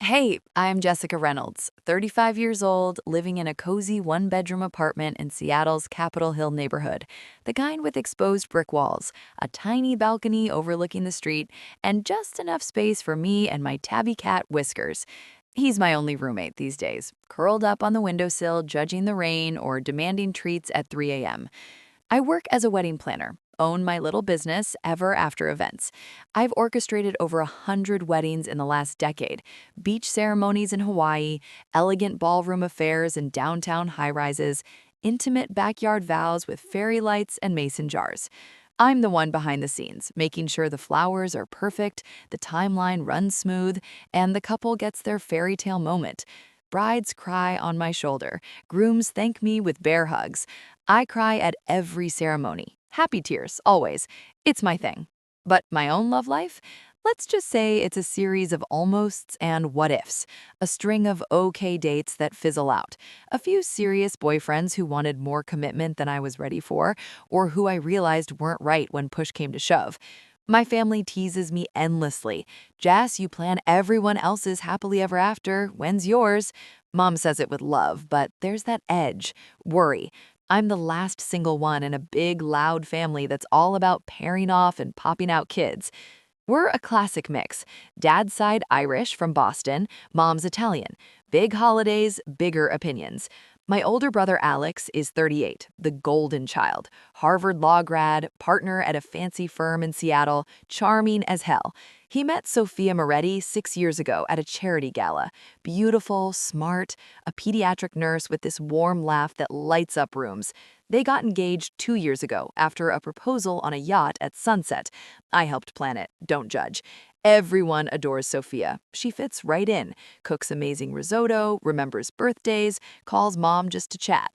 Hey, I'm Jessica Reynolds, 35 years old, living in a cozy one-bedroom apartment in Seattle's Capitol Hill neighborhood. The kind with exposed brick walls, a tiny balcony overlooking the street, and just enough space for me and my tabby cat, Whiskers. He's my only roommate these days, curled up on the windowsill, judging the rain or demanding treats at 3 a.m. I work as a wedding planner, own my little business, Ever After Events. I've orchestrated over 100 weddings in the last decade, beach ceremonies in Hawaii, elegant ballroom affairs in downtown high-rises, intimate backyard vows with fairy lights and mason jars. I'm the one behind the scenes, making sure the flowers are perfect, the timeline runs smooth, and the couple gets their fairy tale moment. Brides cry on my shoulder. Grooms thank me with bear hugs. I cry at every ceremony. Happy tears, always. It's my thing. But my own love life? Let's just say it's a series of almosts and what ifs, a string of okay dates that fizzle out, a few serious boyfriends who wanted more commitment than I was ready for, or who I realized weren't right when push came to shove. My family teases me endlessly. Jess, you plan everyone else's happily ever after. When's yours? Mom says it with love, but there's that edge, worry. I'm the last single one in a big, loud family that's all about pairing off and popping out kids. We're a classic mix. Dad's side Irish from Boston, mom's Italian. Big holidays, bigger opinions. My older brother Alex is 38, the golden child. Harvard law grad, partner at a fancy firm in Seattle, charming as hell. He met Sophia Moretti 6 years ago at a charity gala. Beautiful, smart, a pediatric nurse with this warm laugh that lights up rooms. They got engaged 2 years ago after a proposal on a yacht at sunset. I helped plan it, don't judge. Everyone adores Sophia. She fits right in, cooks amazing risotto, remembers birthdays, calls mom just to chat.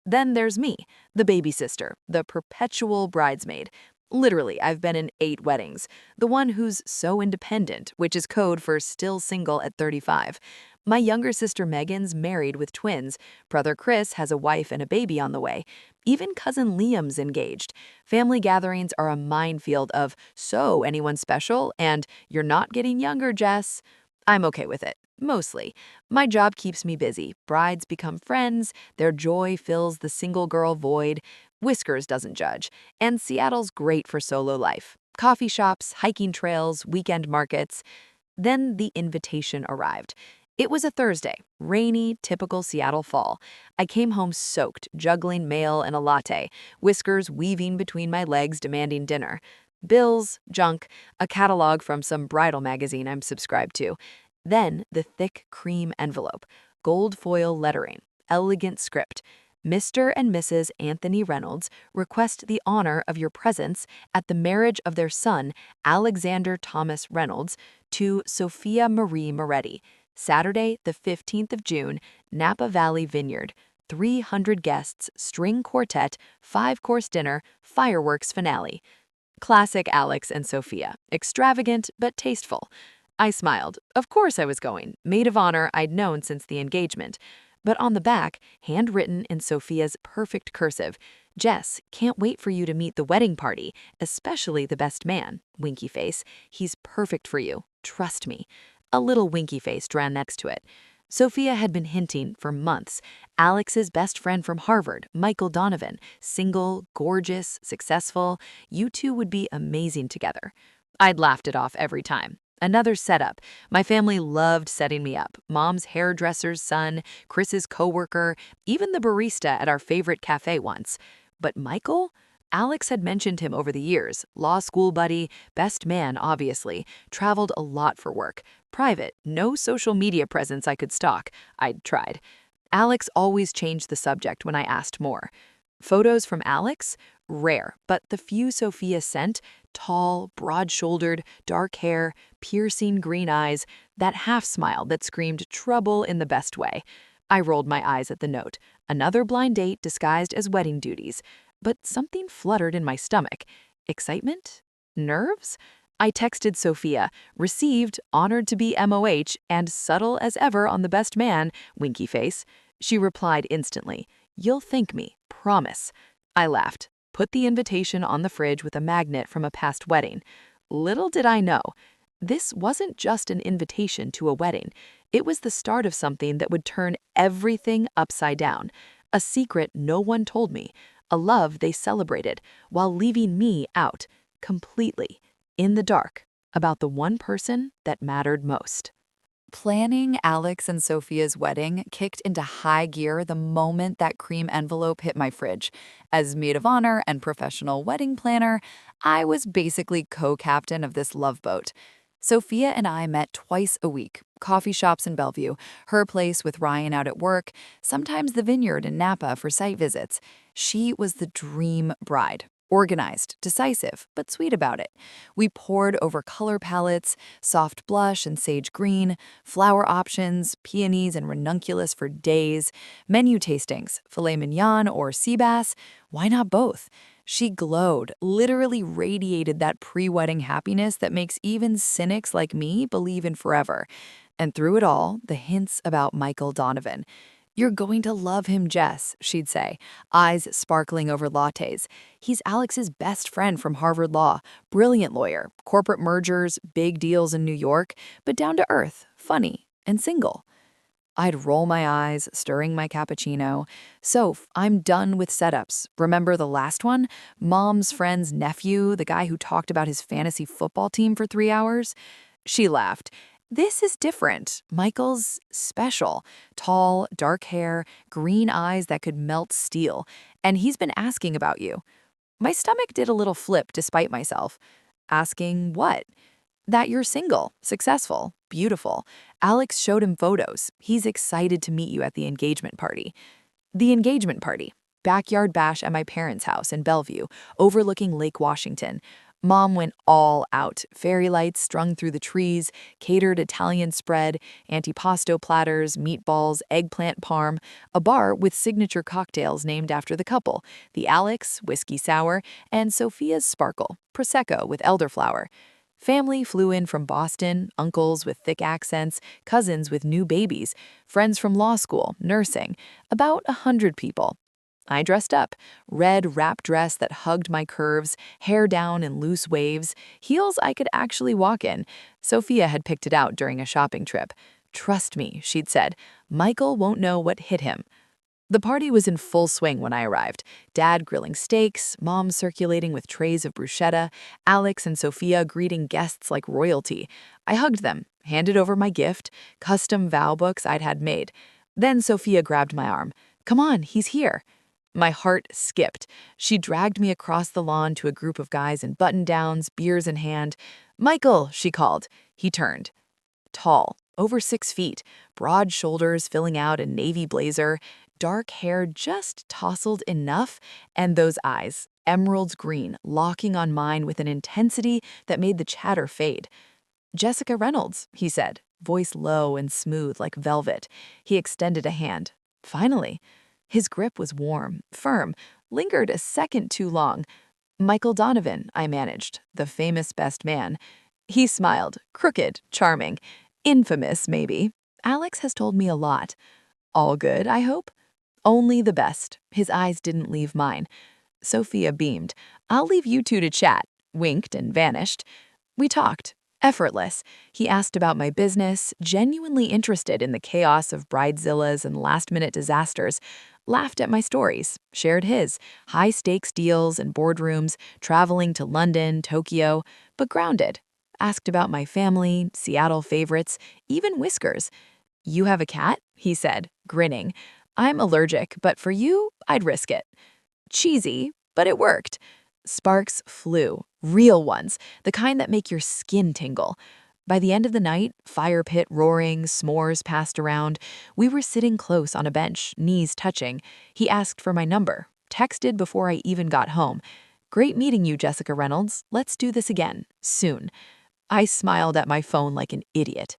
Then there's me, the baby sister, the perpetual bridesmaid. Literally, I've been in 8 weddings. The one who's so independent, which is code for still single at 35. My younger sister Megan's married with twins. Brother Chris has a wife and a baby on the way. Even cousin Liam's engaged. Family gatherings are a minefield of, so anyone special? And you're not getting younger, Jess. I'm okay with it. Mostly. My job keeps me busy. Brides become friends. Their joy fills the single girl void. Whiskers doesn't judge. And Seattle's great for solo life. Coffee shops, hiking trails, weekend markets. Then the invitation arrived. It was a Thursday, rainy, typical Seattle fall. I came home soaked, juggling mail and a latte, Whiskers weaving between my legs demanding dinner. Bills, junk, a catalog from some bridal magazine I'm subscribed to. Then the thick cream envelope, gold foil lettering, elegant script. Mr. and Mrs. Anthony Reynolds request the honor of your presence at the marriage of their son, Alexander Thomas Reynolds, to Sophia Marie Moretti. Saturday, the 15th of June, Napa Valley Vineyard. 300 guests, string quartet, 5-course dinner, fireworks finale. Classic Alex and Sophia. Extravagant but tasteful. I smiled. Of course I was going. Maid of honor I'd known since the engagement. But on the back, handwritten in Sophia's perfect cursive, Jess, can't wait for you to meet the wedding party, especially the best man, winky face. He's perfect for you. Trust me. A little winky face ran next to it. Sophia had been hinting for months. Alex's best friend from Harvard, Michael Donovan, single, gorgeous, successful. You two would be amazing together. I'd laughed it off every time. Another setup. My family loved setting me up. Mom's hairdresser's son, Chris's coworker, even the barista at our favorite cafe once. But Michael? Alex had mentioned him over the years. Law school buddy, best man, obviously. Traveled a lot for work. Private, no social media presence I could stalk. I'd tried. Alex always changed the subject when I asked more. Photos from Alex? Rare, but the few Sophia sent, tall, broad-shouldered, dark hair, piercing green eyes, that half-smile that screamed trouble in the best way. I rolled my eyes at the note. Another blind date disguised as wedding duties. But something fluttered in my stomach. Excitement? Nerves? I texted Sophia, received, honored to be MOH, and subtle as ever on the best man, winky face. She replied instantly, "You'll thank me, promise." I laughed, put the invitation on the fridge with a magnet from a past wedding. Little did I know. This wasn't just an invitation to a wedding. It was the start of something that would turn everything upside down. A secret no one told me. A love they celebrated, while leaving me out, completely, in the dark, about the one person that mattered most. Planning Alex and Sophia's wedding kicked into high gear the moment that cream envelope hit my fridge. As maid of honor and professional wedding planner, I was basically co-captain of this love boat. Sophia and I met twice a week, coffee shops in Bellevue, her place with Ryan out at work, sometimes the vineyard in Napa for site visits. She was the dream bride. Organized, decisive, but sweet about it. We pored over color palettes, soft blush and sage green, flower options, peonies and ranunculus for days, menu tastings, filet mignon or sea bass, why not both? She glowed, literally radiated that pre-wedding happiness that makes even cynics like me believe in forever. And through it all, the hints about Michael Donovan. "You're going to love him, Jess," she'd say, eyes sparkling over lattes. "He's Alex's best friend from Harvard Law, brilliant lawyer, corporate mergers, big deals in New York, but down to earth, funny, and single." I'd roll my eyes, stirring my cappuccino. "Soph, I'm done with setups. Remember the last one? Mom's friend's nephew, the guy who talked about his fantasy football team for 3 hours?" She laughed. "This is different. Michael's special. Tall, dark hair, green eyes that could melt steel. And he's been asking about you." My stomach did a little flip despite myself. "Asking what?" "That you're single, successful, beautiful. Alex showed him photos. He's excited to meet you at the engagement party." The engagement party. Backyard bash at my parents' house in Bellevue, overlooking Lake Washington. Mom went all out. Fairy lights strung through the trees, catered Italian spread, antipasto platters, meatballs, eggplant parm, a bar with signature cocktails named after the couple, the Alex, whiskey sour, and Sophia's sparkle, Prosecco with elderflower. Family flew in from Boston, uncles with thick accents, cousins with new babies, friends from law school, nursing, about 100 people. I dressed up, red wrap dress that hugged my curves, hair down in loose waves, heels I could actually walk in. Sophia had picked it out during a shopping trip. "Trust me," she'd said, "Michael won't know what hit him." The party was in full swing when I arrived. Dad grilling steaks, Mom circulating with trays of bruschetta, Alex and Sophia greeting guests like royalty. I hugged them, handed over my gift, custom vow books I'd had made. Then Sophia grabbed my arm. "Come on, he's here." My heart skipped. She dragged me across the lawn to a group of guys in button-downs, beers in hand. "Michael," she called. He turned. Tall, over 6 feet, broad shoulders filling out a navy blazer, dark hair just tousled enough, and those eyes, emerald green, locking on mine with an intensity that made the chatter fade. "Jessica Reynolds," he said, voice low and smooth like velvet. He extended a hand. Finally. His grip was warm, firm, lingered a second too long. "Michael Donovan," I managed, the famous best man. He smiled, crooked, charming. "Infamous, maybe. Alex has told me a lot." "All good, I hope?" "Only the best." His eyes didn't leave mine. Sophia beamed. "I'll leave you two to chat," winked and vanished. We talked. Effortless. He asked about my business, genuinely interested in the chaos of bridezillas and last-minute disasters, laughed at my stories, shared his, high-stakes deals and boardrooms, traveling to London, Tokyo, but grounded. Asked about my family, Seattle favorites, even whiskers. "You have a cat?" he said, grinning. "I'm allergic, but for you, I'd risk it." Cheesy, but it worked. Sparks flew, real ones, the kind that make your skin tingle. By the end of the night, fire pit roaring, s'mores passed around. We were sitting close on a bench, knees touching. He asked for my number, texted before I even got home. "Great meeting you, Jessica Reynolds. Let's do this again, soon." I smiled at my phone like an idiot.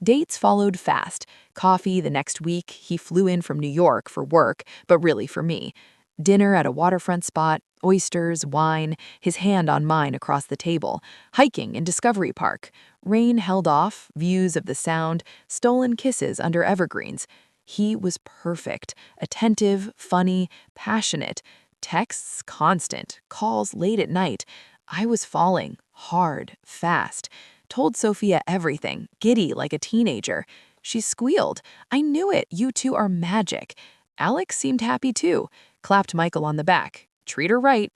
Dates followed fast. Coffee the next week. He flew in from New York for work, but really for me. Dinner at a waterfront spot, oysters, wine, his hand on mine across the table. Hiking in Discovery Park. Rain held off, views of the Sound, stolen kisses under evergreens. He was perfect, attentive, funny, passionate. Texts constant, calls late at night. I was falling, hard, fast. Told Sophia everything, giddy like a teenager. She squealed, "I knew it, you two are magic." Alex seemed happy too, clapped Michael on the back. Treat her right.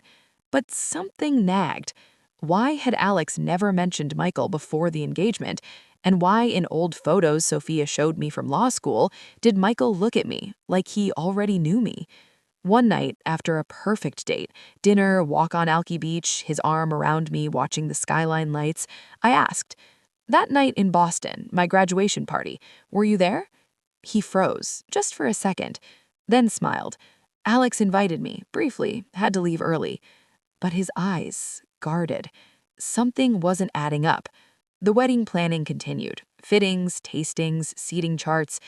But something nagged. Why had Alex never mentioned Michael before the engagement? And why, in old photos Sophia showed me from law school, did Michael look at me like he already knew me? One night, after a perfect date, dinner, walk on Alki Beach, his arm around me watching the skyline lights, I asked, "That night in Boston, my graduation party, were you there?" He froze, just for a second, then smiled. "Alex invited me, briefly, had to leave early." But his eyes, guarded. Something wasn't adding up. The wedding planning continued. Fittings, tastings, seating charts.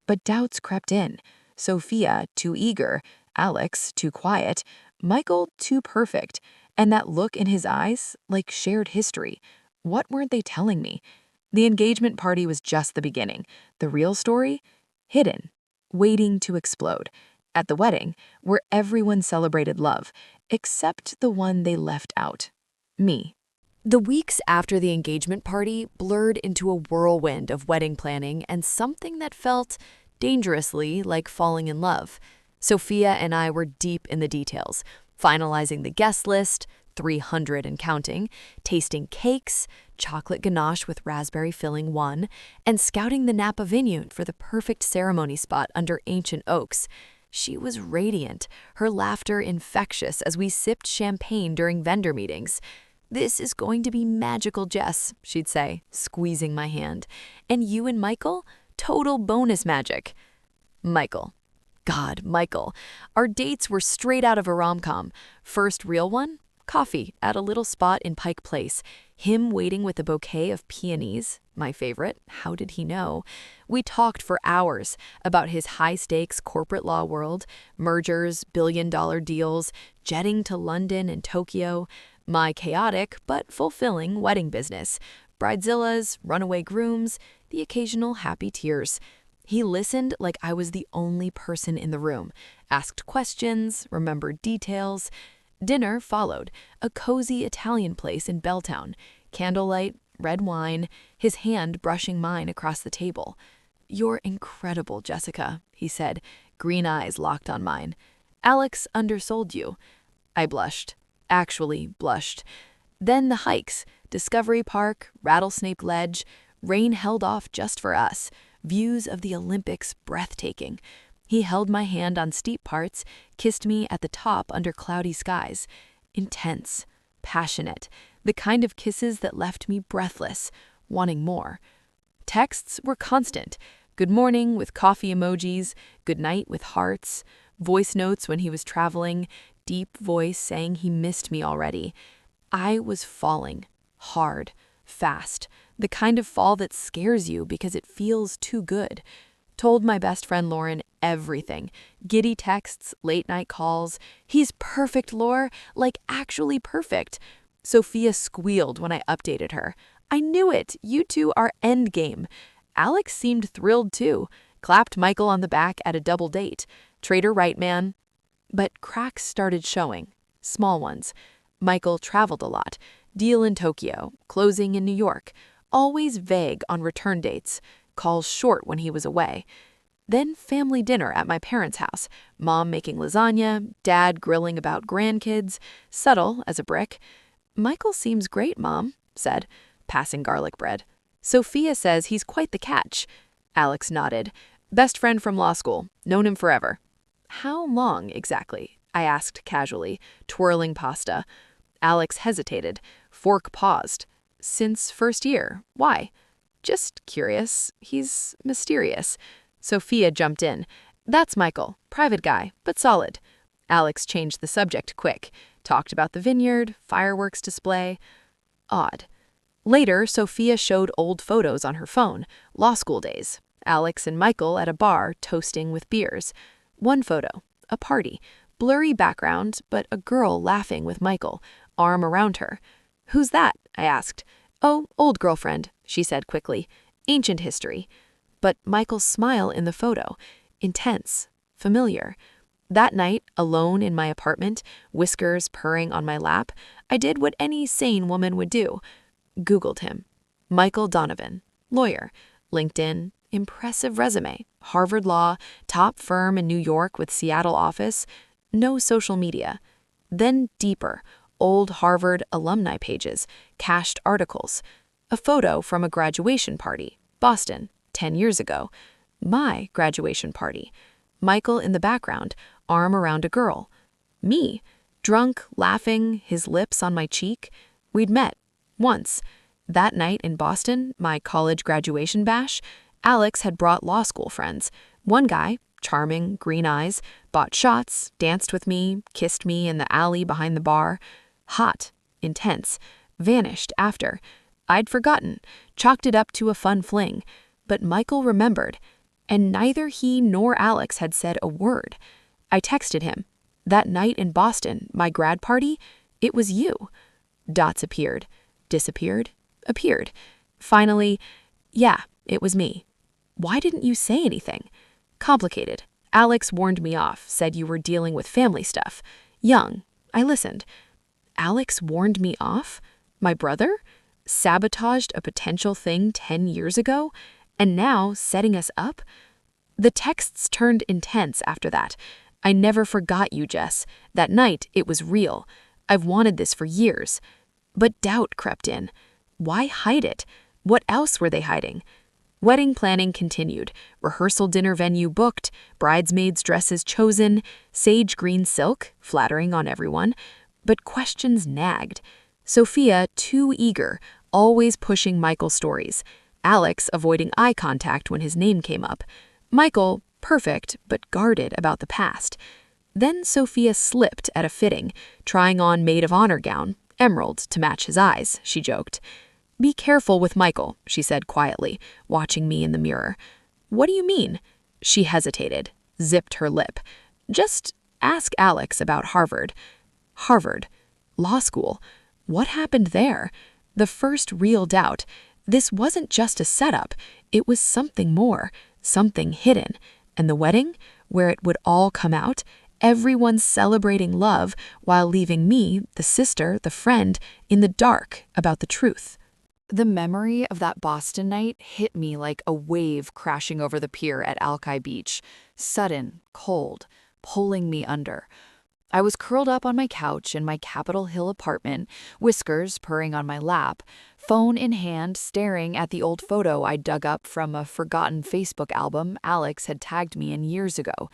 But doubts crept in. Sophia, too eager. Alex, too quiet. Michael, too perfect. And that look in his eyes, like shared history. What weren't they telling me? The engagement party was just the beginning. The real story? Hidden. Waiting to explode. At the wedding, where everyone celebrated love, except the one they left out. Me. The weeks after the engagement party blurred into a whirlwind of wedding planning and something that felt dangerously like falling in love. Sophia and I were deep in the details, finalizing the guest list, 300 and counting, tasting cakes, chocolate ganache with raspberry filling one, and scouting the Napa Vineyard for the perfect ceremony spot under ancient oaks. She was radiant, her laughter infectious as we sipped champagne during vendor meetings. "This is going to be magical, Jess," she'd say, squeezing my hand. "And you and Michael? Total bonus magic." Michael. God, Michael. Our dates were straight out of a rom-com. First real one? Coffee at a little spot in Pike Place. Him waiting with a bouquet of peonies, my favorite. How did he know? We talked for hours about his high-stakes corporate law world, mergers, billion-dollar deals, jetting to London and Tokyo, my chaotic but fulfilling wedding business, bridezillas, runaway grooms, the occasional happy tears. He listened like I was the only person in the room, asked questions, remembered details. Dinner followed, a cozy Italian place in Belltown, candlelight, red wine, his hand brushing mine across the table. "You're incredible, Jessica," he said, green eyes locked on mine. "Alex undersold you." I blushed, actually blushed. Then the hikes, Discovery Park, Rattlesnake Ledge, rain held off just for us, views of the Olympics breathtaking. He held my hand on steep parts, kissed me at the top under cloudy skies. Intense, passionate, the kind of kisses that left me breathless, wanting more. Texts were constant. Good morning with coffee emojis, good night with hearts, voice notes when he was traveling, deep voice saying he missed me already. I was falling, hard, fast, the kind of fall that scares you because it feels too good. Told my best friend Lauren everything. Giddy texts, late night calls. "He's perfect, Laure, like actually perfect." Sophia squealed when I updated her. "I knew it, you two are endgame." Alex seemed thrilled too, clapped Michael on the back at a double date. "Trader right, man." But cracks started showing, small ones. Michael traveled a lot. Deal in Tokyo, closing in New York. Always vague on return dates. Calls short when he was away. Then family dinner at my parents' house. Mom making lasagna, dad grilling about grandkids. Subtle as a brick. "Michael seems great, Mom," said, passing garlic bread. "Sophia says he's quite the catch." Alex nodded. "Best friend from law school. Known him forever." "How long, exactly?" I asked casually, twirling pasta. Alex hesitated. Fork paused. "Since first year. Why?" "Just curious. He's mysterious." Sophia jumped in. "That's Michael. Private guy, but solid." Alex changed the subject quick. Talked about the vineyard, fireworks display. Odd. Later, Sophia showed old photos on her phone, law school days. Alex and Michael at a bar toasting with beers. One photo, a party. Blurry background, but a girl laughing with Michael, arm around her. "Who's that?" I asked. "Oh, old girlfriend," she said quickly. "Ancient history." But Michael's smile in the photo, intense, familiar. That night, alone in my apartment, whiskers purring on my lap, I did what any sane woman would do. Googled him. Michael Donovan, lawyer, LinkedIn, impressive resume, Harvard Law, top firm in New York with Seattle office, no social media. Then deeper, old Harvard alumni pages, cached articles, a photo from a graduation party, Boston, 10 years ago. My graduation party. Michael in the background, arm around a girl. Me, drunk, laughing, his lips on my cheek. We'd met. Once. That night in Boston, my college graduation bash, Alex had brought law school friends. One guy, charming, green eyes, bought shots, danced with me, kissed me in the alley behind the bar. Hot, intense, vanished after. I'd forgotten, chalked it up to a fun fling. But Michael remembered, and neither he nor Alex had said a word. I texted him. That night in Boston, my grad party, it was you. Dots appeared, disappeared, appeared. Finally, yeah, it was me. Why didn't you say anything? Complicated. Alex warned me off, said you were dealing with family stuff. Young. I listened. Alex warned me off? My brother? Sabotaged a potential thing 10 years ago? And now setting us up? The texts turned intense after that. I never forgot you, Jess. That night, it was real. I've wanted this for years. But doubt crept in. Why hide it? What else were they hiding? Wedding planning continued. Rehearsal dinner venue booked, bridesmaids' dresses chosen, sage green silk, flattering on everyone. But questions nagged. Sophia, too eager, always pushing Michael's stories. Alex avoiding eye contact when his name came up. Michael, perfect, but guarded about the past. Then Sophia slipped at a fitting, trying on maid of honor gown, emerald to match his eyes, she joked. Be careful with Michael, she said quietly, watching me in the mirror. What do you mean? She hesitated, zipped her lip. Just ask Alex about Harvard. Harvard. Law school. What happened there? The first real doubt. This wasn't just a setup. It was something more, something hidden. And the wedding, where it would all come out, everyone celebrating love while leaving me, the sister, the friend, in the dark about the truth. The memory of that Boston night hit me like a wave crashing over the pier at Alki Beach, sudden, cold, pulling me under. I was curled up on my couch in my Capitol Hill apartment, whiskers purring on my lap, phone in hand staring at the old photo I dug up from a forgotten Facebook album Alex had tagged me in years ago.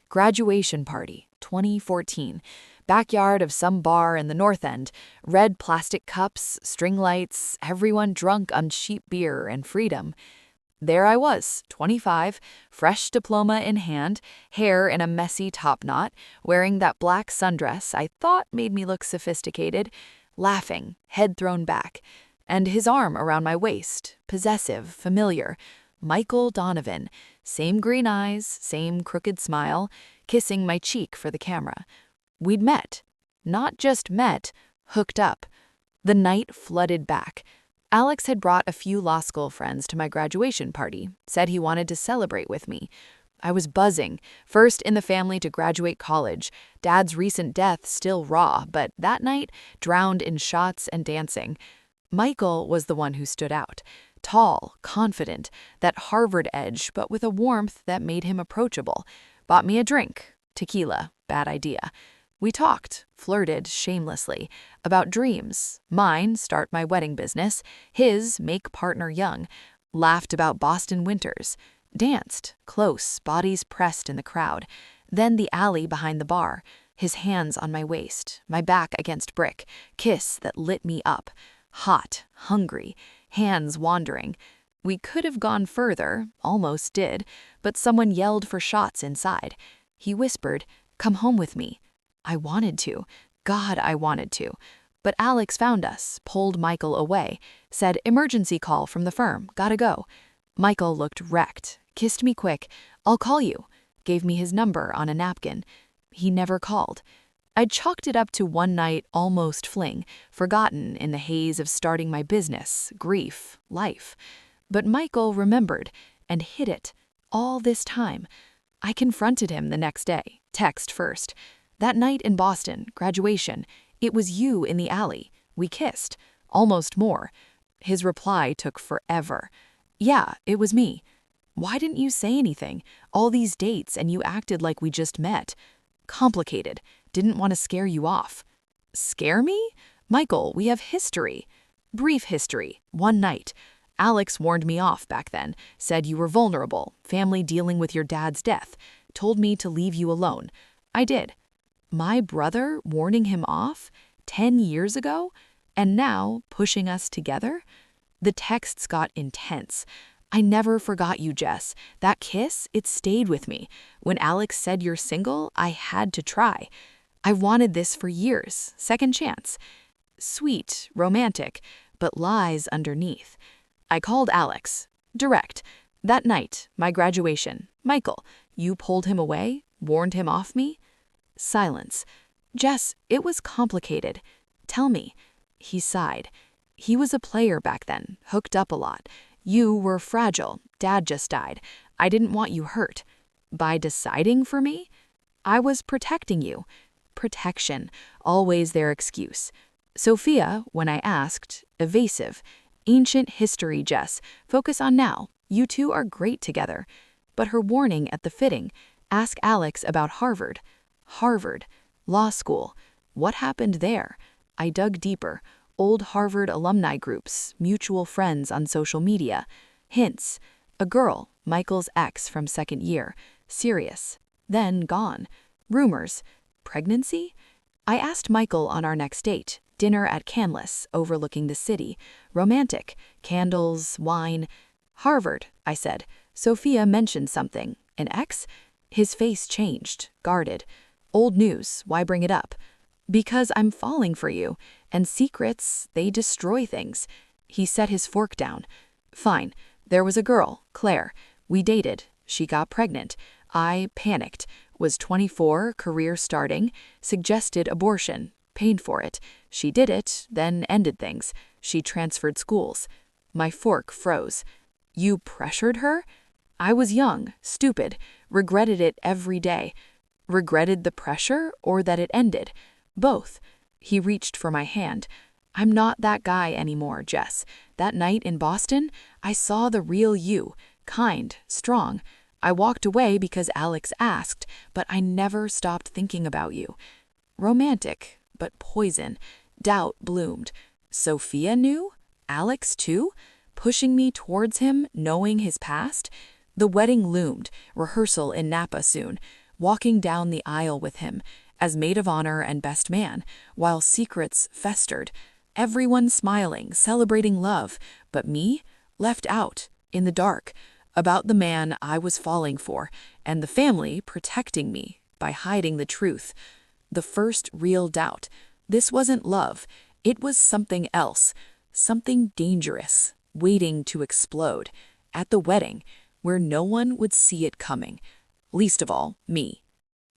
Graduation party, 2014. Backyard of some bar in the North End, red plastic cups, string lights, everyone drunk on cheap beer and freedom. There I was, 25, fresh diploma in hand, hair in a messy top knot, wearing that black sundress I thought made me look sophisticated, laughing, head thrown back, and his arm around my waist, possessive, familiar. Michael Donovan, same green eyes, same crooked smile, kissing my cheek for the camera. We'd met. Not just met, hooked up. The night flooded back. Alex had brought a few law school friends to my graduation party, said he wanted to celebrate with me. I was buzzing, first in the family to graduate college, Dad's recent death still raw, but that night drowned in shots and dancing. Michael was the one who stood out. Tall, confident, that Harvard edge, but with a warmth that made him approachable. Bought me a drink. Tequila, bad idea. We talked, flirted shamelessly, about dreams. Mine, start my wedding business. His, make partner young. Laughed about Boston winters. Danced, close, bodies pressed in the crowd. Then the alley behind the bar. His hands on my waist, my back against brick. Kiss that lit me up. Hot, hungry, hands wandering. We could have gone further, almost did, but someone yelled for shots inside. He whispered, "Come home with me." I wanted to. God, I wanted to. But Alex found us, pulled Michael away, said, "Emergency call from the firm, gotta go." Michael looked wrecked, kissed me quick, "I'll call you," gave me his number on a napkin. He never called. I'd chalked it up to one night almost fling, forgotten in the haze of starting my business, grief, life. But Michael remembered and hid it all this time. I confronted him the next day, text first. That night in Boston, graduation, it was you in the alley. We kissed. Almost more. His reply took forever. Yeah, it was me. Why didn't you say anything? All these dates and you acted like we just met. Complicated. Didn't want to scare you off. Scare me? Michael, we have history. Brief history. One night. Alex warned me off back then, said you were vulnerable, family dealing with your dad's death, told me to leave you alone. I did. My brother warning him off 10 years ago? And now pushing us together? The texts got intense. I never forgot you, Jess. That kiss, it stayed with me. When Alex said you're single, I had to try. I wanted this for years. Second chance. Sweet, romantic, but lies underneath. I called Alex. Direct. That night, my graduation. Michael, you pulled him away? Warned him off me? Silence. Jess, it was complicated. Tell me. He sighed. He was a player back then, hooked up a lot. You were fragile. Dad just died. I didn't want you hurt. By deciding for me? I was protecting you. Protection, always their excuse. Sophia, when I asked, evasive. Ancient history, Jess. Focus on now. You two are great together. But her warning at the fitting, ask Alex about Harvard. Harvard. Law school. What happened there? I dug deeper. Old Harvard alumni groups, mutual friends on social media. Hints. A girl, Michael's ex from second year. Serious. Then gone. Rumors. Pregnancy? I asked Michael on our next date. Dinner at Canlis, overlooking the city. Romantic. Candles, wine. Harvard, I said. Sophia mentioned something. An ex? His face changed, guarded. Old news, why bring it up? Because I'm falling for you. And secrets, they destroy things. He set his fork down. Fine. There was a girl, Claire. We dated. She got pregnant. I panicked. Was 24, career starting. Suggested abortion. Paid for it. She did it, then ended things. She transferred schools. My fork froze. You pressured her? I was young, stupid, regretted it every day. Regretted the pressure or that it ended? Both. He reached for my hand. I'm not that guy anymore, Jess. That night in Boston, I saw the real you, kind, strong. I walked away because Alex asked, but I never stopped thinking about you. Romantic, but poison. Doubt bloomed. Sophia knew? Alex too? Pushing me towards him, knowing his past? The wedding loomed, rehearsal in Napa soon. Walking down the aisle with him, as maid of honor and best man, while secrets festered. Everyone smiling, celebrating love, but me? Left out, in the dark, about the man I was falling for, and the family protecting me by hiding the truth. The first real doubt. This wasn't love. It was something else. Something dangerous, waiting to explode. At the wedding, where no one would see it coming. Least of all, me.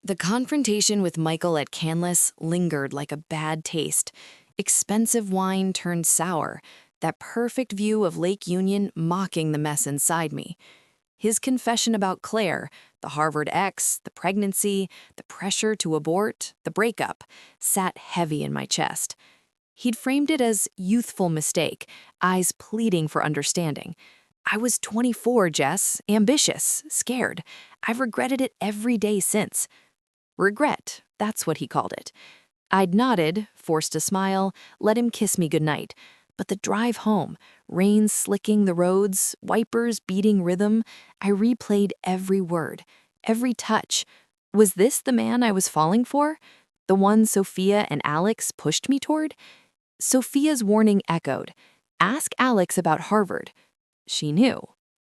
The confrontation with Michael at Canlis lingered like a bad taste. Expensive wine turned sour. That perfect view of Lake Union mocking the mess inside me. His confession about Claire, the Harvard ex, the pregnancy, the pressure to abort, the breakup, sat heavy in my chest. He'd framed it as youthful mistake, eyes pleading for understanding. I was 24, Jess, ambitious, scared. I've regretted it every day since. Regret, that's what he called it. I'd nodded, forced a smile, let him kiss me goodnight. But the drive home, rain slicking the roads, wipers beating rhythm, I replayed every word, every touch. Was this the man I was falling for? The one Sophia and Alex pushed me toward? Sophia's warning echoed. Ask Alex about Harvard. She knew.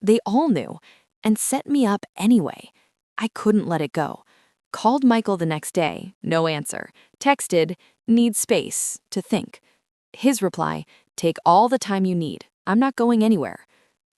They all knew. And set me up anyway. I couldn't let it go. Called Michael the next day, no answer. Texted, need space, to think. His reply, take all the time you need. I'm not going anywhere.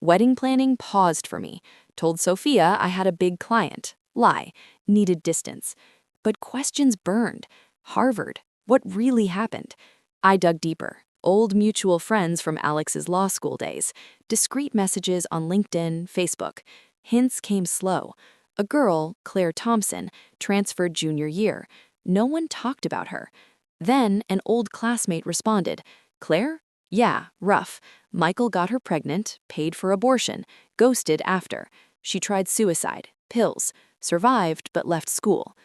Wedding planning paused for me. Told Sophia I had a big client. Lie. Needed distance. But questions burned. Harvard. What really happened? I dug deeper. Old mutual friends from Alex's law school days. Discreet messages on LinkedIn, Facebook. Hints came slow. A girl, Claire Thompson, transferred junior year. No one talked about her. Then an old classmate responded, Claire? Yeah, rough. Michael got her pregnant, paid for abortion, ghosted after. She tried suicide, pills, survived but left school.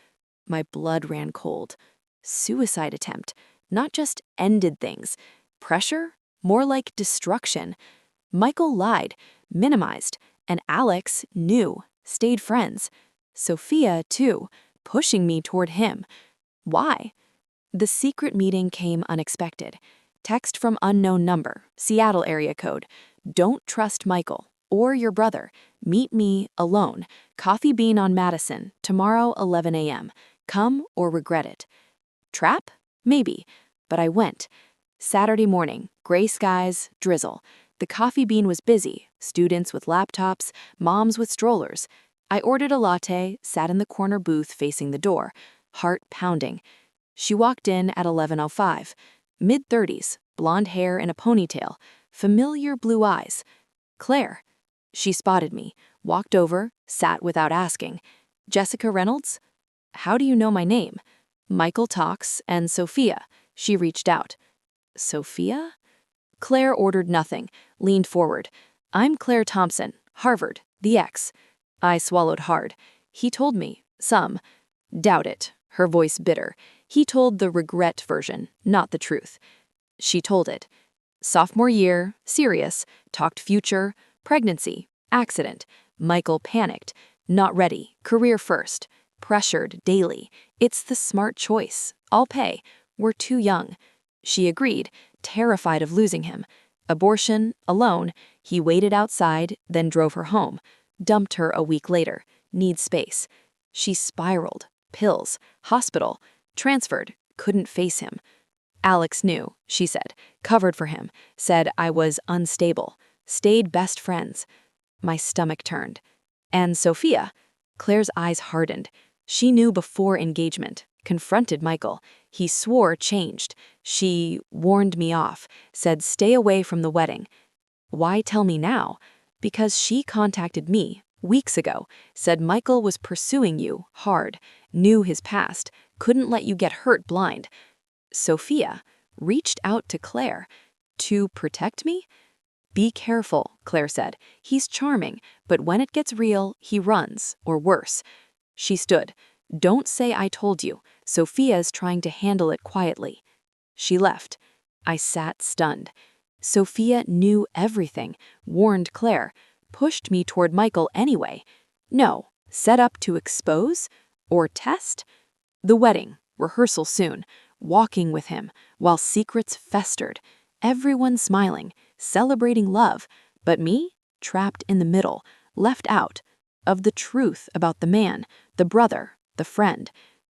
My blood ran cold. Suicide attempt, not just ended things. Pressure? More like destruction. Michael lied, minimized, and Alex knew, stayed friends. Sophia, too, pushing me toward him. Why? The secret meeting came unexpected. Text from unknown number, Seattle area code. Don't trust Michael or your brother. Meet me alone. Coffee Bean on Madison, tomorrow 11 a.m. Come or regret it. Trap? Maybe. But I went. Saturday morning, gray skies, drizzle. The Coffee Bean was busy, students with laptops, moms with strollers. I ordered a latte, sat in the corner booth facing the door, heart pounding. She walked in at 11:05. Mid-30s, blonde hair in a ponytail, familiar blue eyes. Claire. She spotted me, walked over, sat without asking. Jessica Reynolds? How do you know my name? Michael talks, and Sophia. She reached out. Sophia? Claire ordered nothing, leaned forward. I'm Claire Thompson, Harvard, the ex. I swallowed hard. He told me, some. Doubt it, her voice bitter. He told the regret version, not the truth. She told it. Sophomore year, serious, talked future, pregnancy, accident. Michael panicked. Not ready, career first. Pressured daily. It's the smart choice. I'll pay. We're too young. She agreed, terrified of losing him. Abortion, alone. He waited outside, then drove her home. Dumped her a week later. Needs space. She spiraled. Pills. Hospital. Transferred. Couldn't face him. Alex knew, she said. Covered for him. Said I was unstable. Stayed best friends. My stomach turned. And Sophia? Claire's eyes hardened. She knew before engagement. Confronted Michael. He swore changed. She warned me off. Said stay away from the wedding. Why tell me now? Because she contacted me weeks ago. Said Michael was pursuing you hard. Knew his past. Couldn't let you get hurt blind. Sophia reached out to Claire. To protect me? Be careful, Claire said. He's charming, but when it gets real, he runs, or worse. She stood. Don't say I told you. Sophia's trying to handle it quietly. She left. I sat stunned. Sophia knew everything, warned Claire, pushed me toward Michael anyway. No, set up to expose? Or test? The wedding, rehearsal soon, walking with him, while secrets festered. Everyone smiling, celebrating love, but me, trapped in the middle, left out. Of the truth about the man, the brother, the friend.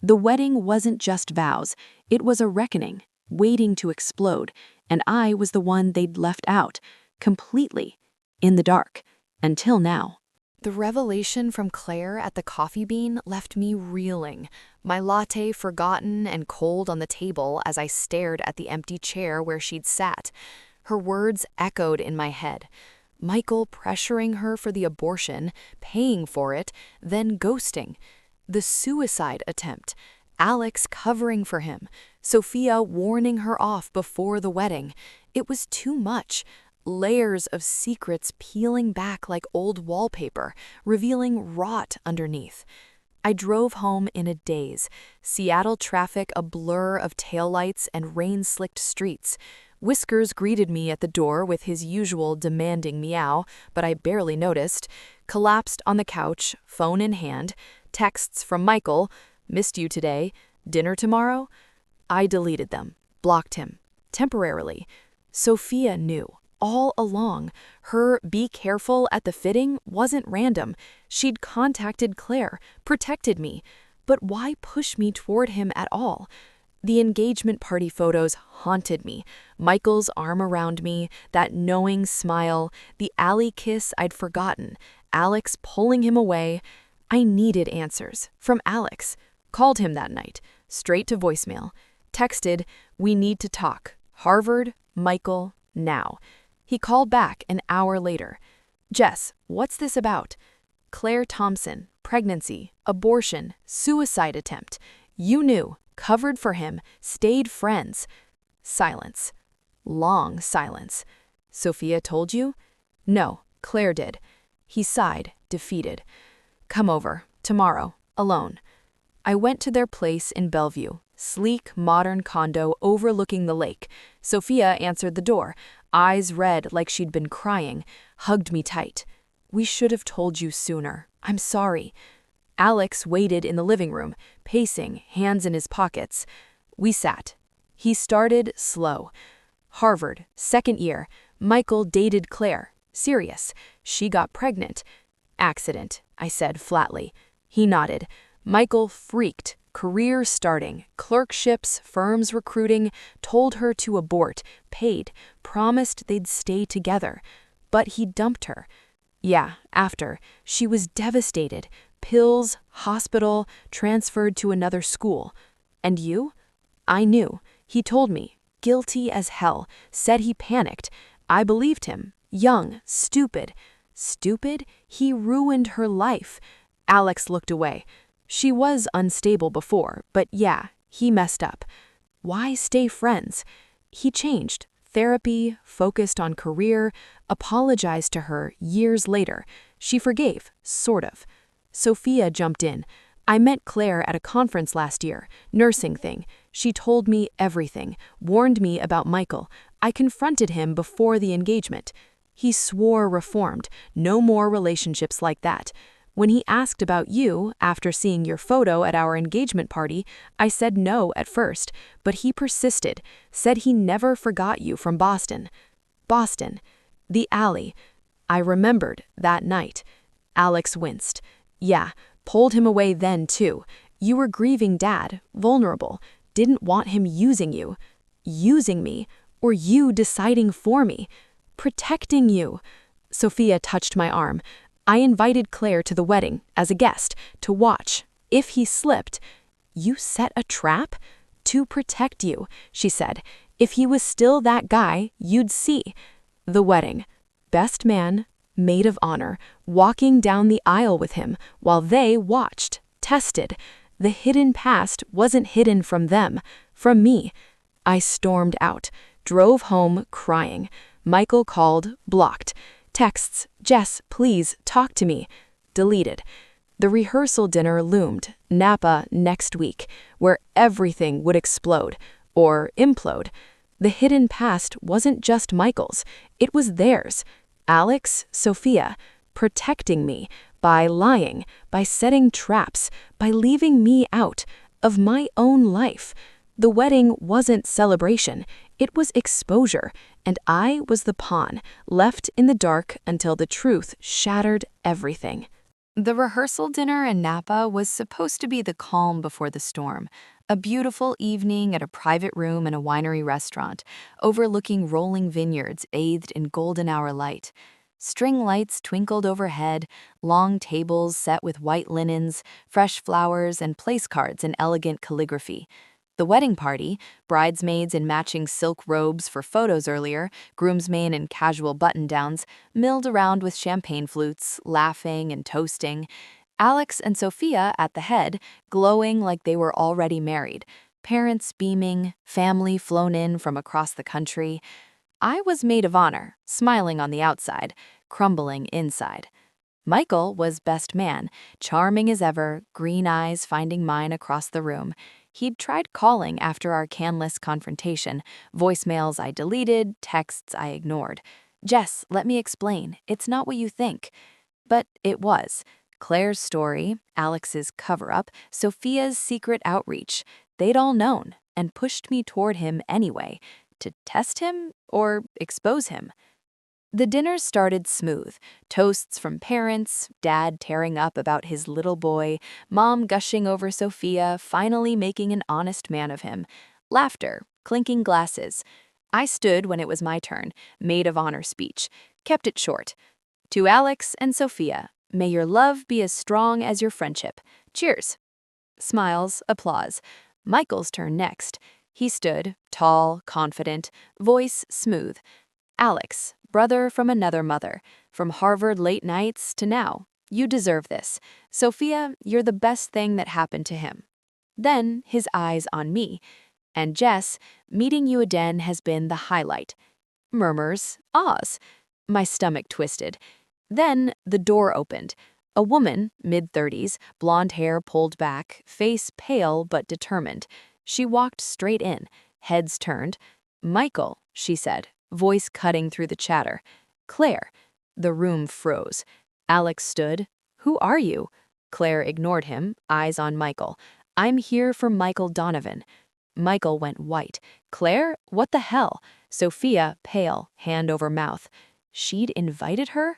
The wedding wasn't just vows, it was a reckoning, waiting to explode, and I was the one they'd left out, completely, in the dark, until now. The revelation from Claire at the Coffee Bean left me reeling, my latte forgotten and cold on the table as I stared at the empty chair where she'd sat. Her words echoed in my head. Michael pressuring her for the abortion, paying for it, then ghosting. The suicide attempt. Alex covering for him. Sophia warning her off before the wedding. It was too much. Layers of secrets peeling back like old wallpaper, revealing rot underneath. I drove home in a daze. Seattle traffic a blur of taillights and rain-slicked streets. Whiskers greeted me at the door with his usual demanding meow, but I barely noticed. Collapsed on the couch, phone in hand. Texts from Michael, missed you today, dinner tomorrow? I deleted them, blocked him, temporarily. Sophia knew, all along. Her be careful at the fitting wasn't random. She'd contacted Claire, protected me. But why push me toward him at all? The engagement party photos haunted me. Michael's arm around me, that knowing smile, the alley kiss I'd forgotten, Alex pulling him away. I needed answers. From Alex. Called him that night. Straight to voicemail. Texted, we need to talk. Harvard, Michael, now. He called back an hour later. Jess, what's this about? Claire Thompson, pregnancy, abortion, suicide attempt. You knew, covered for him, stayed friends. Silence. Long silence. Sophia told you? No, Claire did. He sighed, defeated. Come over, tomorrow, alone. I went to their place in Bellevue, sleek, modern condo overlooking the lake. Sophia answered the door, eyes red like she'd been crying, hugged me tight. We should have told you sooner. I'm sorry. Alex waited in the living room, pacing, hands in his pockets. We sat. He started slow. Harvard, second year. Michael dated Claire. Serious. She got pregnant. Accident, I said flatly. He nodded. Michael freaked. Career starting, clerkships, firms recruiting, told her to abort, paid, promised they'd stay together. But he dumped her. Yeah, after. She was devastated. Pills, hospital, transferred to another school. And you? I knew. He told me. Guilty as hell. Said he panicked. I believed him. Young, stupid. Stupid? He ruined her life. Alex looked away. She was unstable before, but yeah, he messed up. Why stay friends? He changed. Therapy, focused on career, apologized to her years later. She forgave, sort of. Sophia jumped in. I met Claire at a conference last year, nursing thing. She told me everything, warned me about Michael. I confronted him before the engagement. He swore reformed, no more relationships like that. When he asked about you, after seeing your photo at our engagement party, I said no at first, but he persisted, said he never forgot you from Boston. Boston. The alley. I remembered that night. Alex winced. Yeah, pulled him away then too. You were grieving Dad, vulnerable, didn't want him using you. Using me, or you deciding for me. Protecting you. Sophia touched my arm. I invited Claire to the wedding, as a guest, to watch. If he slipped, you set a trap? To protect you, she said. If he was still that guy, you'd see. The wedding. Best man, maid of honor, walking down the aisle with him, while they watched, tested. The hidden past wasn't hidden from them, from me. I stormed out, drove home crying. Michael called, blocked. Texts, Jess, please, talk to me. Deleted. The rehearsal dinner loomed, Napa next week, where everything would explode, or implode. The hidden past wasn't just Michael's, it was theirs. Alex, Sophia, protecting me, by lying, by setting traps, by leaving me out of my own life. The wedding wasn't celebration, it was exposure, and I was the pawn, left in the dark until the truth shattered everything. The rehearsal dinner in Napa was supposed to be the calm before the storm, a beautiful evening at a private room in a winery restaurant, overlooking rolling vineyards bathed in golden hour light. String lights twinkled overhead, long tables set with white linens, fresh flowers, and place cards in elegant calligraphy. The wedding party, bridesmaids in matching silk robes for photos earlier, groomsmen in casual button-downs, milled around with champagne flutes, laughing and toasting. Alex and Sophia at the head, glowing like they were already married, parents beaming, family flown in from across the country. I was maid of honor, smiling on the outside, crumbling inside. Michael was best man, charming as ever, green eyes finding mine across the room. He'd tried calling after our canless confrontation, voicemails I deleted, texts I ignored. Jess, let me explain, it's not what you think. But it was. Claire's story, Alex's cover-up, Sophia's secret outreach. They'd all known, and pushed me toward him anyway, to test him or expose him. The dinner started smooth, toasts from parents, Dad tearing up about his little boy, Mom gushing over Sophia, finally making an honest man of him, laughter, clinking glasses. I stood when it was my turn, maid of honor speech, kept it short. To Alex and Sophia, may your love be as strong as your friendship. Cheers. Smiles, applause. Michael's turn next. He stood, tall, confident, voice smooth. Alex, brother from another mother, from Harvard late nights to now. You deserve this. Sophia, you're the best thing that happened to him. Then, his eyes on me. And Jess, meeting you again has been the highlight. Murmurs, Oz. My stomach twisted. Then the door opened. A woman, mid-30s, blonde hair pulled back, face pale but determined. She walked straight in, heads turned. "Michael," she said, voice cutting through the chatter. "Claire." The room froze. Alex stood. "Who are you?" Claire ignored him, eyes on Michael. "I'm here for Michael Donovan." Michael went white. "Claire? What the hell?" Sophia, pale, hand over mouth. She'd invited her?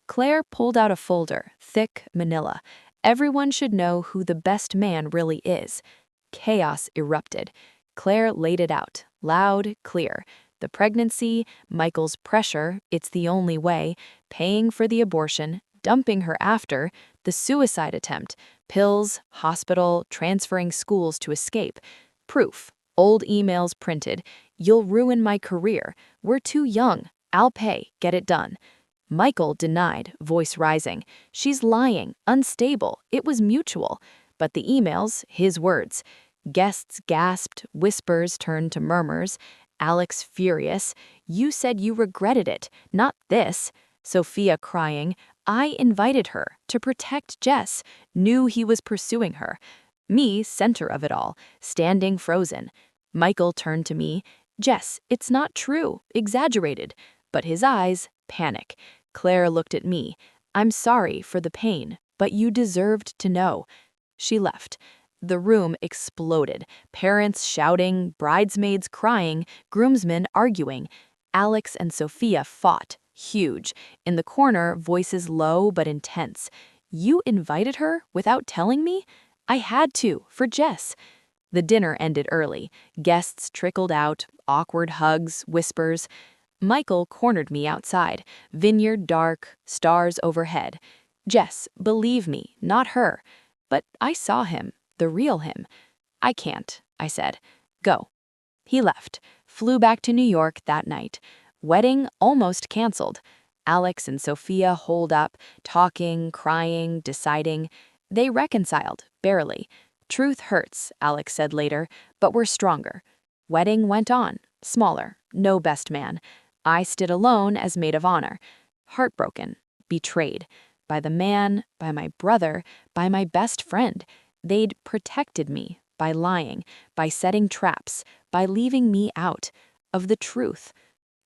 Claire pulled out a folder, thick, manila. Everyone should know who the best man really is. Chaos erupted. Claire laid it out, loud, clear. The pregnancy, Michael's pressure, it's the only way, paying for the abortion, dumping her after, the suicide attempt, pills, hospital, transferring schools to escape. Proof. Old emails printed. "You'll ruin my career. We're too young. I'll pay. Get it done." Michael denied, voice rising. "She's lying. Unstable. It was mutual." But the emails, his words. Guests gasped, whispers turned to murmurs. Alex furious. "You said you regretted it, not this." Sophia crying. "I invited her to protect Jess. Knew he was pursuing her." Me, center of it all, standing frozen. Michael turned to me. "Jess, it's not true. Exaggerated." But his eyes, panic. Claire looked at me. "I'm sorry for the pain, but you deserved to know." She left. The room exploded. Parents shouting, bridesmaids crying, groomsmen arguing. Alex and Sophia fought, huge. In the corner, voices low but intense. "You invited her without telling me?" "I had to, for Jess." The dinner ended early. Guests trickled out, awkward hugs, whispers. Michael cornered me outside. Vineyard dark, stars overhead. "Jess, believe me, not her." But I saw him, the real him. "I can't," I said. "Go." He left, flew back to New York that night. Wedding almost canceled. Alex and Sophia holed up, talking, crying, deciding. They reconciled, barely. "Truth hurts," Alex said later, "but we're stronger." Wedding went on, smaller, no best man. I stood alone as maid of honor. Heartbroken, betrayed. By the man, by my brother, by my best friend. They'd protected me by lying, by setting traps, by leaving me out of the truth.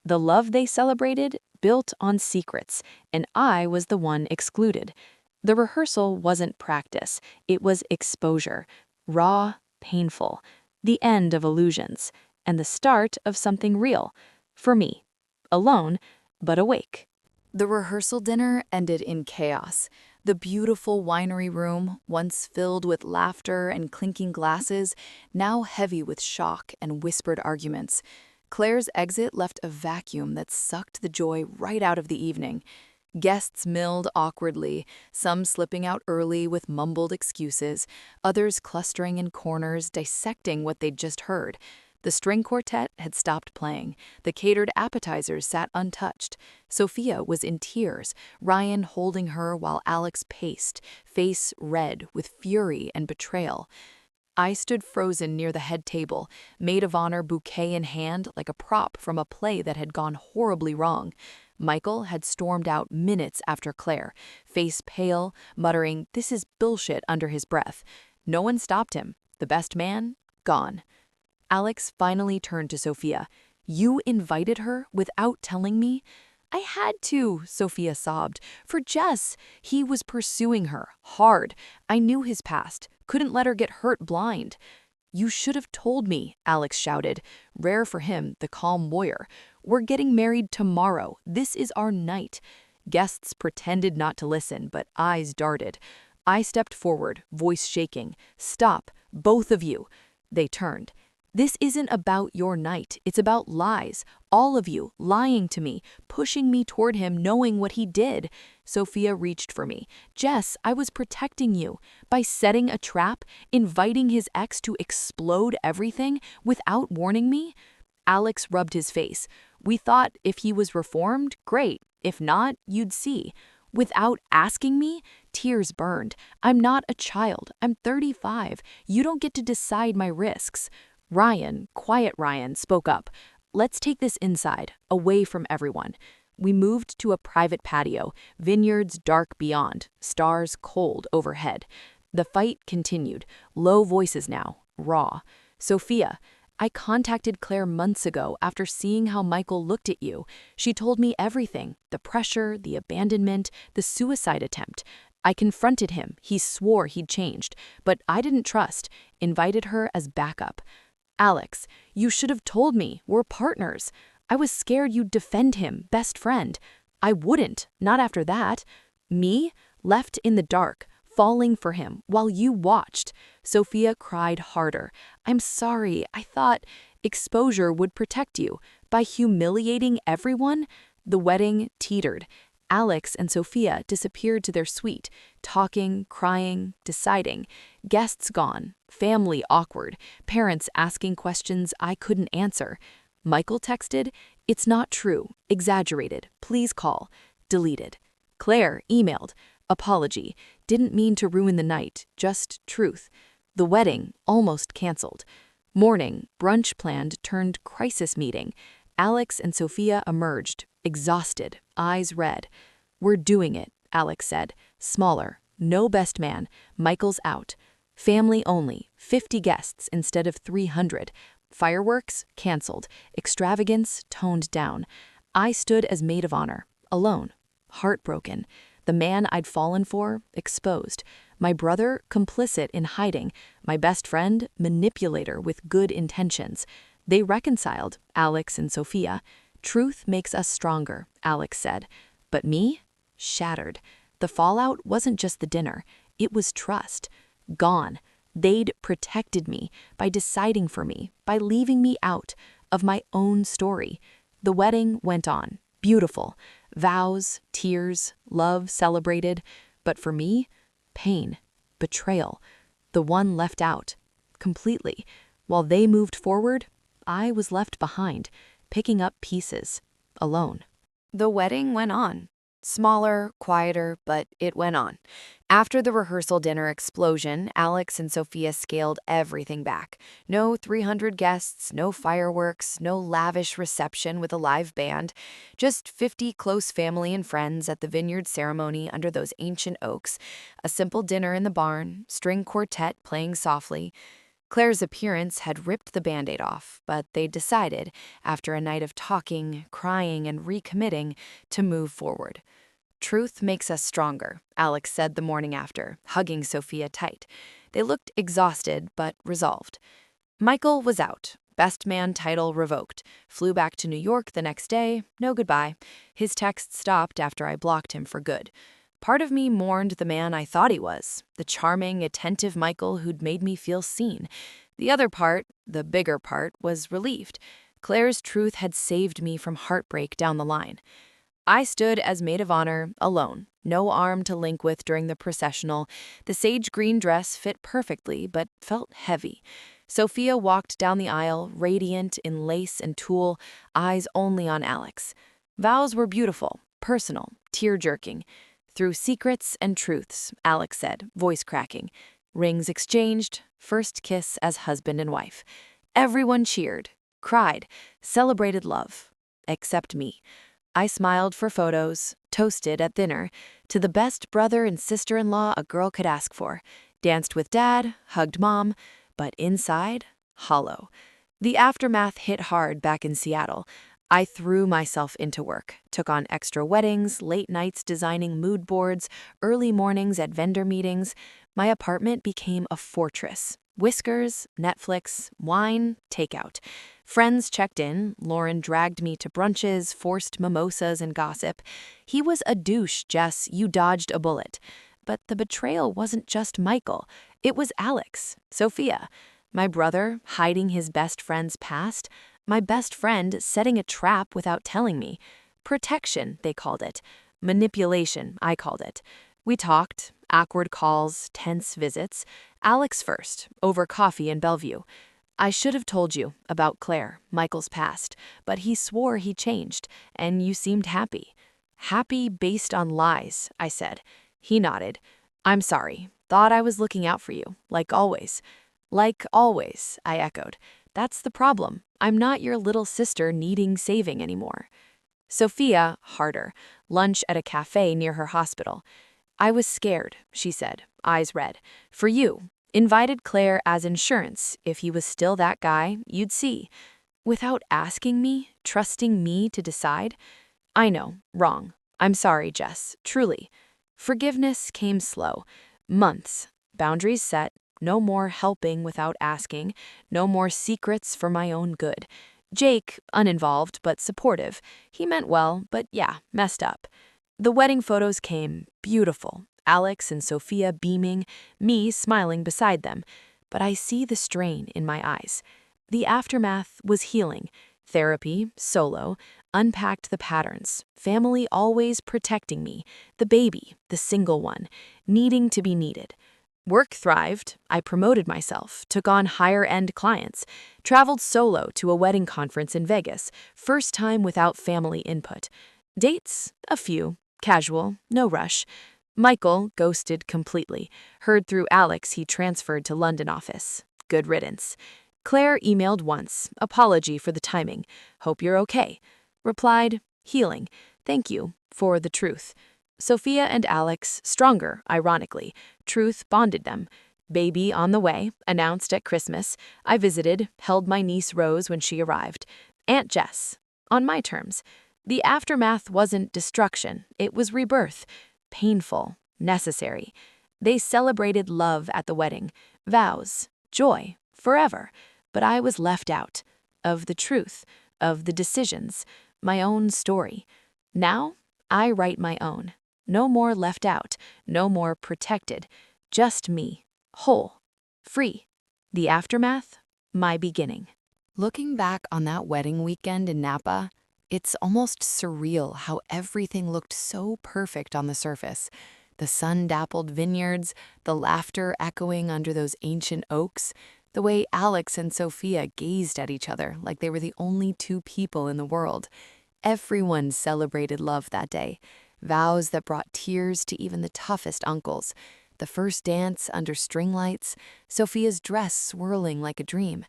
The love they celebrated built on secrets, and I was the one excluded. The rehearsal wasn't practice, it was exposure. Raw, painful. The end of illusions, and the start of something real. For me. Alone, but awake. The rehearsal dinner ended in chaos. The beautiful winery room, once filled with laughter and clinking glasses, now heavy with shock and whispered arguments. Claire's exit left a vacuum that sucked the joy right out of the evening. Guests milled awkwardly, some slipping out early with mumbled excuses, others clustering in corners, dissecting what they'd just heard. The string quartet had stopped playing. The catered appetizers sat untouched. Sophia was in tears, Ryan holding her while Alex paced, face red with fury and betrayal. I stood frozen near the head table, maid of honor bouquet in hand like a prop from a play that had gone horribly wrong. Michael had stormed out minutes after Claire, face pale, muttering, "This is bullshit," under his breath. No one stopped him. The best man, gone. Alex finally turned to Sophia. "You invited her without telling me?" "I had to," Sophia sobbed. "For Jess. He was pursuing her, hard. I knew his past. Couldn't let her get hurt blind." "You should have told me," Alex shouted. Rare for him, the calm warrior. "We're getting married tomorrow. This is our night." Guests pretended not to listen, but eyes darted. I stepped forward, voice shaking. "Stop, both of you." They turned. "This isn't about your night. It's about lies. All of you lying to me, pushing me toward him knowing what he did." Sophia reached for me. "Jess, I was protecting you. By setting a trap, inviting his ex to explode everything without warning me." Alex rubbed his face. "We thought if he was reformed, great. If not, you'd see." "Without asking me?" Tears burned. "I'm not a child. I'm 35. You don't get to decide my risks." Ryan, quiet Ryan, spoke up. Let's take this inside, away from everyone. We moved to a private patio, vineyards dark beyond, stars cold overhead. The fight continued, low voices now, raw. Sophia, I contacted Claire months ago after seeing how Michael looked at you. She told me everything, the pressure, the abandonment, the suicide attempt. I confronted him. He swore he'd changed, but I didn't trust, invited her as backup. Alex, you should have told me. We're partners. I was scared you'd defend him, best friend. I wouldn't, not after that. Me, left in the dark, falling for him while you watched. Sophia cried harder. I'm sorry, I thought exposure would protect you. By humiliating everyone, the wedding teetered. Alex and Sophia disappeared to their suite, talking, crying, deciding. Guests gone, family awkward, parents asking questions I couldn't answer. Michael texted, it's not true, exaggerated, please call. Deleted. Claire emailed, apology, didn't mean to ruin the night, just truth. The wedding almost canceled. Morning, brunch planned turned crisis meeting. Alex and Sophia emerged, exhausted, eyes red. We're doing it, Alex said, smaller, no best man, Michael's out. Family only, 50 guests instead of 300. Fireworks canceled, extravagance toned down. I stood as maid of honor, alone, heartbroken. The man I'd fallen for, exposed. My brother, complicit in hiding. My best friend, manipulator with good intentions. They reconciled, Alex and Sophia. Truth makes us stronger, Alex said. But me? Shattered. The fallout wasn't just the dinner. It was trust. Gone. They'd protected me by deciding for me, by leaving me out of my own story. The wedding went on. Beautiful. Vows, tears, love celebrated. But for me, pain, betrayal. The one left out. Completely. While they moved forward, I was left behind, picking up pieces, alone. The wedding went on. Smaller, quieter, but it went on. After the rehearsal dinner explosion, Alex and Sophia scaled everything back. No 300 guests, no fireworks, no lavish reception with a live band. Just 50 close family and friends at the vineyard ceremony under those ancient oaks. A simple dinner in the barn, string quartet playing softly. Claire's appearance had ripped the Band-Aid off, but they decided, after a night of talking, crying, and recommitting, to move forward. Truth makes us stronger, Alex said the morning after, hugging Sophia tight. They looked exhausted, but resolved. Michael was out. Best man title revoked. Flew back to New York the next day. No goodbye. His text stopped after I blocked him for good. Part of me mourned the man I thought he was, the charming, attentive Michael who'd made me feel seen. The other part, the bigger part, was relieved. Claire's truth had saved me from heartbreak down the line. I stood as maid of honor, alone, no arm to link with during the processional. The sage green dress fit perfectly, but felt heavy. Sophia walked down the aisle, radiant in lace and tulle, eyes only on Alex. Vows were beautiful, personal, tear-jerking. Through secrets and truths, Alex said, voice cracking. Rings exchanged, first kiss as husband and wife. Everyone cheered, cried, celebrated love, except me. I smiled for photos, toasted at dinner, to the best brother and sister-in-law a girl could ask for, danced with dad, hugged mom, but inside, hollow. The aftermath hit hard back in Seattle. I threw myself into work, took on extra weddings, late nights designing mood boards, early mornings at vendor meetings. My apartment became a fortress. Whiskers, Netflix, wine, takeout. Friends checked in, Lauren dragged me to brunches, forced mimosas and gossip. He was a douche, Jess, you dodged a bullet. But the betrayal wasn't just Michael. It was Alex, Sophia, my brother hiding his best friend's past, my best friend setting a trap without telling me. Protection, they called it. Manipulation, I called it. We talked, awkward calls, tense visits. Alex first, over coffee in Bellevue. I should have told you about Claire, Michael's past, but he swore he changed, and you seemed happy. Happy based on lies, I said. He nodded. I'm sorry. Thought I was looking out for you, like always. Like always, I echoed. That's the problem. I'm not your little sister needing saving anymore. Sophia, harder. Lunch at a cafe near her hospital. I was scared, she said, eyes red. For you. Invited Claire as insurance. If he was still that guy, you'd see. Without asking me, trusting me to decide? I know, wrong. I'm sorry, Jess, truly. Forgiveness came slow. Months. Boundaries set. No more helping without asking. No more secrets for my own good. Jake, uninvolved but supportive. He meant well, but yeah, messed up. The wedding photos came, beautiful. Alex and Sophia beaming, me smiling beside them. But I see the strain in my eyes. The aftermath was healing. Therapy, solo, unpacked the patterns. Family always protecting me. The baby, the single one, needing to be needed. Work thrived. I promoted myself, took on higher-end clients, traveled solo to a wedding conference in Vegas, first time without family input. Dates? A few. Casual, no rush. Michael ghosted completely. Heard through Alex he transferred to London office. Good riddance. Claire emailed once, apology for the timing. Hope you're okay. Replied, healing. Thank you, for the truth. Sophia and Alex, stronger, ironically. Truth bonded them. Baby on the way, announced at Christmas. I visited, held my niece Rose when she arrived. Aunt Jess. On my terms. The aftermath wasn't destruction, it was rebirth. Painful, necessary. They celebrated love at the wedding. Vows, joy, forever. But I was left out. Of the truth, of the decisions, my own story. Now, I write my own. No more left out, no more protected. Just me, whole, free. The aftermath, my beginning. Looking back on that wedding weekend in Napa, it's almost surreal how everything looked so perfect on the surface. The sun-dappled vineyards, the laughter echoing under those ancient oaks, the way Alex and Sophia gazed at each other like they were the only two people in the world. Everyone celebrated love that day. Vows that brought tears to even the toughest uncles. The first dance under string lights, Sophia's dress swirling like a dream.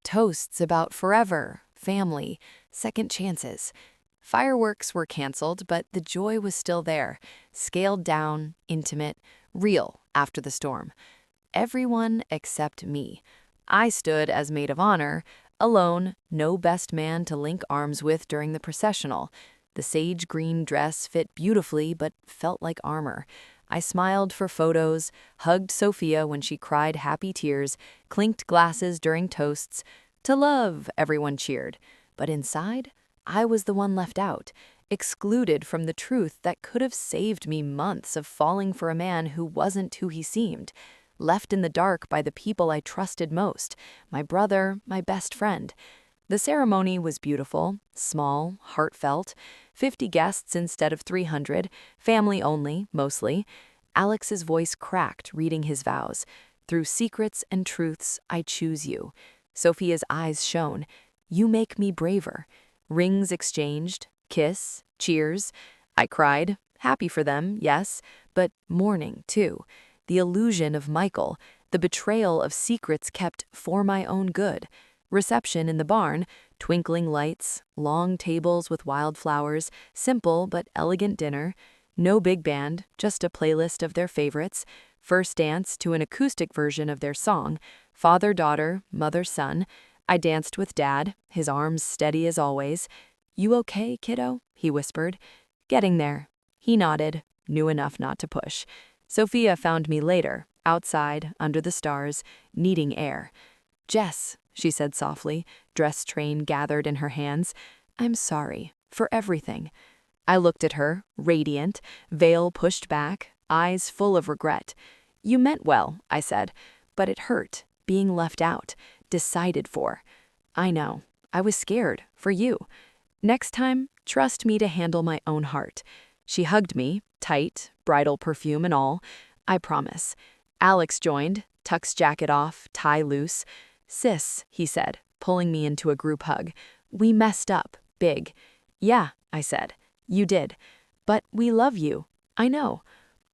Toasts about forever, family, second chances. Fireworks were canceled, but the joy was still there, scaled down, intimate, real after the storm. Everyone except me. I stood as maid of honor, alone, no best man to link arms with during the processional. The sage green dress fit beautifully but felt like armor. I smiled for photos, hugged Sophia when she cried happy tears, clinked glasses during toasts. To love, everyone cheered. But inside, I was the one left out, excluded from the truth that could have saved me months of falling for a man who wasn't who he seemed. Left in the dark by the people I trusted most, my brother, my best friend. The ceremony was beautiful, small, heartfelt, 50 guests instead of 300, family only, mostly. Alex's voice cracked, reading his vows. Through secrets and truths, I choose you. Sophia's eyes shone. You make me braver. Rings exchanged, kiss, cheers. I cried, happy for them, yes, but mourning, too. The illusion of Michael, the betrayal of secrets kept for my own good. Reception in the barn, twinkling lights, long tables with wildflowers, simple but elegant dinner. No big band, just a playlist of their favorites. First dance to an acoustic version of their song. Father-daughter, mother-son. I danced with Dad, his arms steady as always. You okay, kiddo? He whispered. Getting there. He nodded, knew enough not to push. Sophia found me later, outside, under the stars, needing air. Jess, she said softly, dress train gathered in her hands. I'm sorry, for everything. I looked at her, radiant, veil pushed back, eyes full of regret. You meant well, I said, but it hurt, being left out, decided for. I know, I was scared, for you. Next time, trust me to handle my own heart. She hugged me, tight, bridal perfume and all. I promise. Alex joined, tucks jacket off, tie loose. Sis, he said, pulling me into a group hug. We messed up, big. Yeah, I said. You did. But we love you. I know.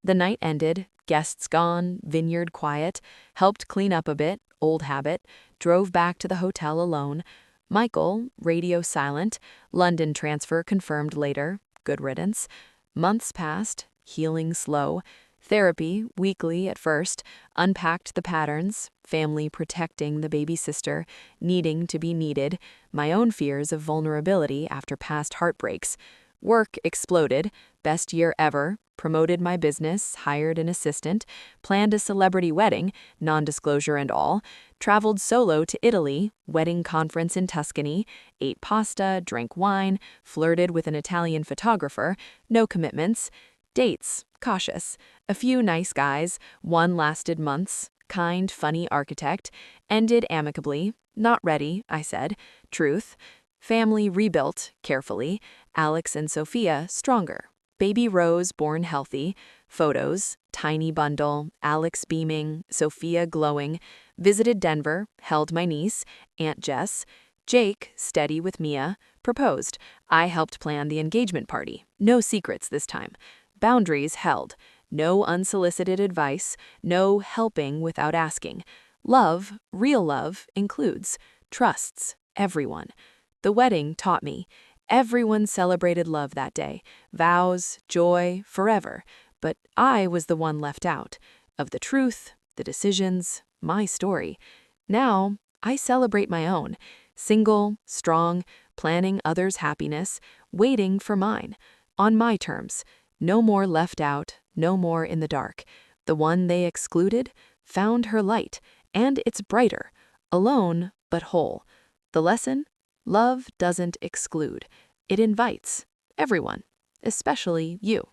The night ended, Guests gone, vineyard quiet, helped clean up a bit, old habit, drove back to the hotel alone. Michael, radio silent, London transfer confirmed later, good riddance. Months passed, healing slow. Therapy, weekly at first, unpacked the patterns, family protecting the baby sister, needing to be needed, my own fears of vulnerability after past heartbreaks. Work exploded, best year ever, promoted my business, hired an assistant, planned a celebrity wedding, non-disclosure and all, traveled solo to Italy, wedding conference in Tuscany, ate pasta, drank wine, flirted with an Italian photographer, no commitments, dates, cautious, a few nice guys, one lasted months, kind, funny architect, ended amicably, not ready, I said, truth. Family rebuilt, carefully, Alex and Sophia stronger. Baby Rose born healthy, photos, tiny bundle, Alex beaming, Sophia glowing, visited Denver, held my niece, Aunt Jess, Jake, steady with Mia, proposed. I helped plan the engagement party, no secrets this time. Boundaries held, no unsolicited advice, no helping without asking. Love, real love, includes, trusts, everyone. The wedding taught me. Everyone celebrated love that day, vows, joy, forever. But I was the one left out. Of the truth, the decisions, my story. Now, I celebrate my own. Single, strong, planning others' happiness, waiting for mine. On my terms. No more left out, no more in the dark. The one they excluded found her light, and it's brighter. Alone, but whole. The lesson? Love doesn't exclude. It invites everyone, especially you.